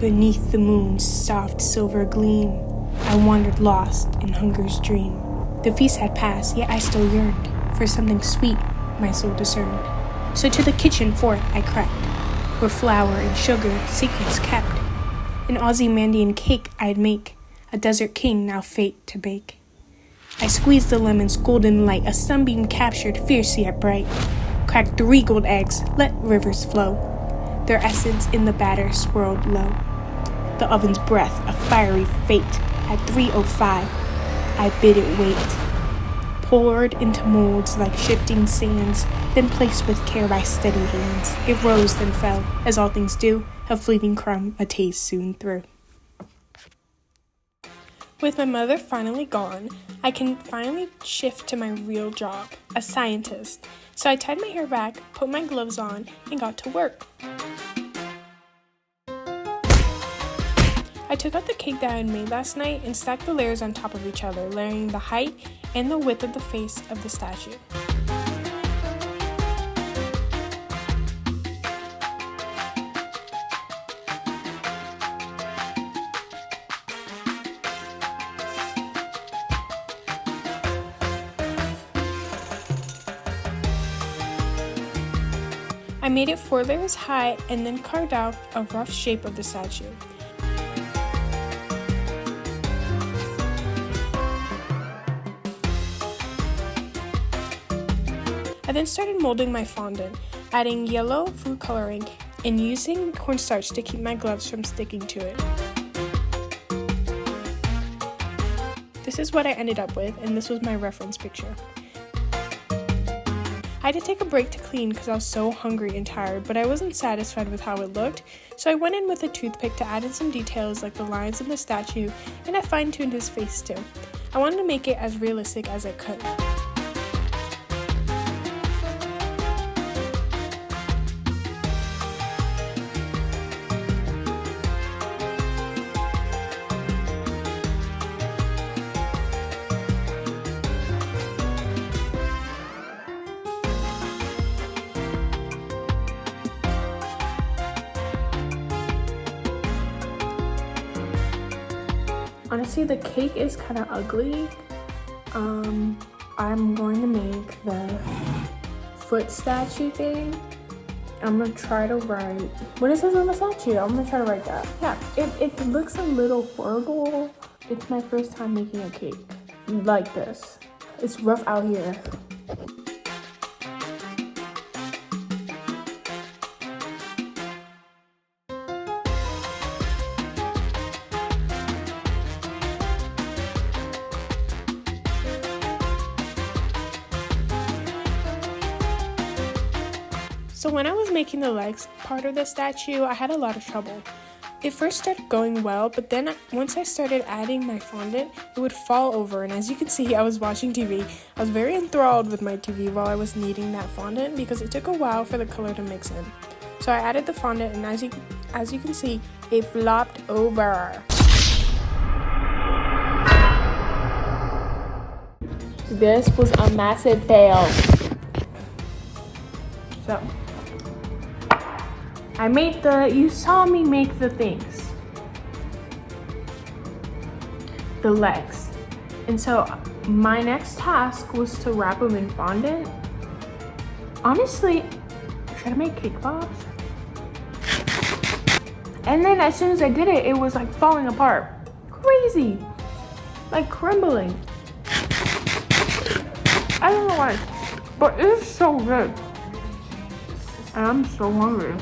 Beneath the moon's soft silver gleam, I wandered lost in hunger's dream. The feast had passed, yet I still yearned for something sweet my soul discerned. So to the kitchen forth I crept, where flour and sugar secrets kept. An Ozymandian cake I'd make, a desert king now fate to bake. I squeezed the lemon's golden light, a sunbeam captured, fierce yet bright. Cracked 3 gold eggs, let rivers flow, their essence in the batter swirled low. The oven's breath, a fiery fate, at 3:05, I bid it wait. Poured into molds like shifting sands, then placed with care by steady hands. It rose then fell, as all things do, a fleeting crumb, a taste soon through. With my mother finally gone, I can finally shift to my real job, a scientist. So I tied my hair back, put my gloves on, and got to work. I took out the cake that I had made last night and stacked the layers on top of each other, layering the height and the width of the face of the statue. I made it 4 layers high and then carved out a rough shape of the statue. I then started molding my fondant, adding yellow food coloring and using cornstarch to keep my gloves from sticking to it. This is what I ended up with, and this was my reference picture. I had to take a break to clean because I was so hungry and tired, but I wasn't satisfied with how it looked, so I went in with a toothpick to add in some details like the lines of the statue, and I fine-tuned his face too. I wanted to make it as realistic as I could. Honestly, the cake is kind of ugly. I'm going to make the foot statue thing. I'm gonna try to write, what is this on the statue? I'm gonna try to write that. Yeah, it looks a little horrible. It's my first time making a cake like this. It's rough out here. So when I was making the legs part of the statue, I had a lot of trouble. It first started going well, but then once I started adding my fondant, it would fall over. And as you can see, I was watching TV. I was very enthralled with my TV while I was kneading that fondant because it took a while for the color to mix in. So I added the fondant, and as you can see, it flopped over. This was a massive fail. So you saw me make the things, the legs. And so my next task was to wrap them in fondant. Honestly, should I make cake pops? And then as soon as I did it, it was like falling apart. Crazy, like crumbling. I don't know why, but it's so good. And I'm so hungry.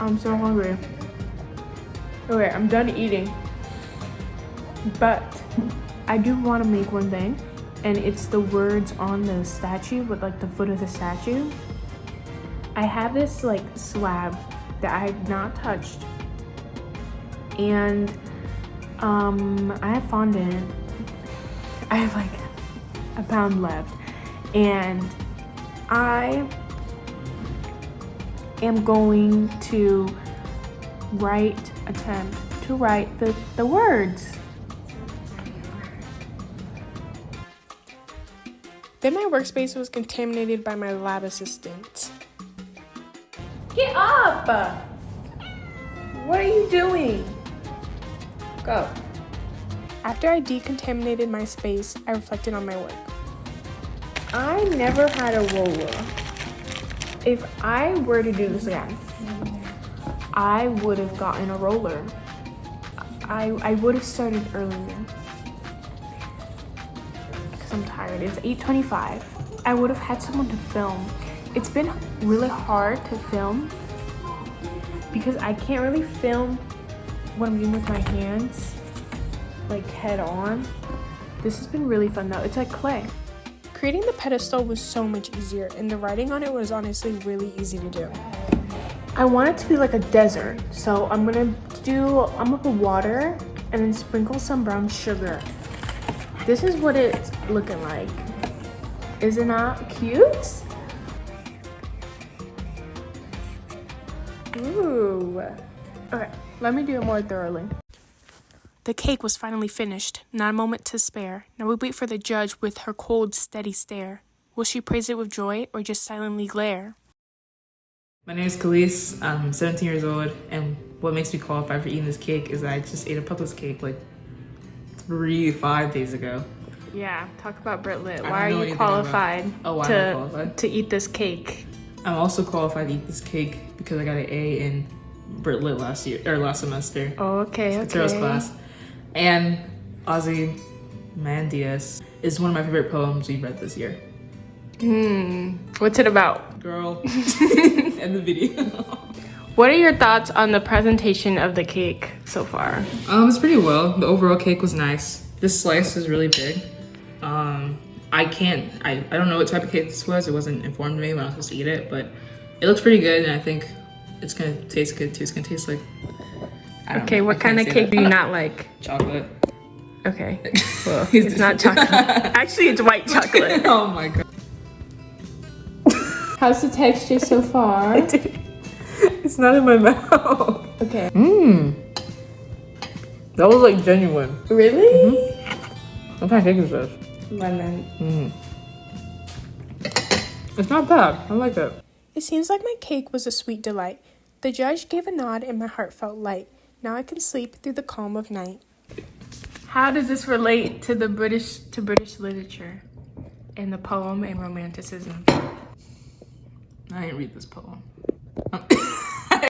I'm so hungry. Okay, I'm done eating. But I do want to make one thing, and it's the words on the statue with like the foot of the statue. I have this like slab that I have not touched, and I have fondant. I have like a pound left, and I am going to attempt to write the words. Then my workspace was contaminated by my lab assistant. Get up! What are you doing? Go. After I decontaminated my space, I reflected on my work. I never had a roller. If I were to do this again, I would have gotten a roller. I would have started earlier. Because I'm tired. It's 8:25. I would have had someone to film. It's been really hard to film because I can't really film what I'm doing with my hands, like head on. This has been really fun though. It's like clay. Creating the pedestal was so much easier, and the writing on it was honestly really easy to do. I want it to be like a desert, so I'm gonna put water and then sprinkle some brown sugar. This is what it's looking like. Isn't that cute? Ooh. Okay, let me do it more thoroughly. The cake was finally finished, not a moment to spare. Now we wait for the judge with her cold, steady stare. Will she praise it with joy or just silently glare? My name is Khalees. I'm 17 years old, and what makes me qualified for eating this cake is that I just ate a Publix cake like 5 days ago. Yeah, talk about Brit Lit. I Why don't know are you anything about- qualified, Oh, why am I qualified? to eat this cake? I'm also qualified to eat this cake because I got an A in Brit Lit last semester. Oh, okay, It's girls class. And Ozymandias is one of my favorite poems we've read this year. What's it about? Girl. And the video. What are your thoughts on the presentation of the cake so far? It's pretty well. The overall cake was nice. This slice is really big. I don't know what type of cake this was. It wasn't informed to me when I was supposed to eat it, but it looks pretty good, and I think it's gonna taste good too. It's gonna taste like, Okay, what kind of cake do you not like? Chocolate. Okay, well, it's not chocolate. Actually, it's white chocolate. Oh my god. How's the texture so far? It's not in my mouth. Okay. That was like genuine. Really? What kind of cake is this? Lemon. It's not bad. I like it. It seems like my cake was a sweet delight. The judge gave a nod and my heart felt light. Now I can sleep through the calm of night. How does this relate to British literature and the poem and romanticism? I didn't read this poem.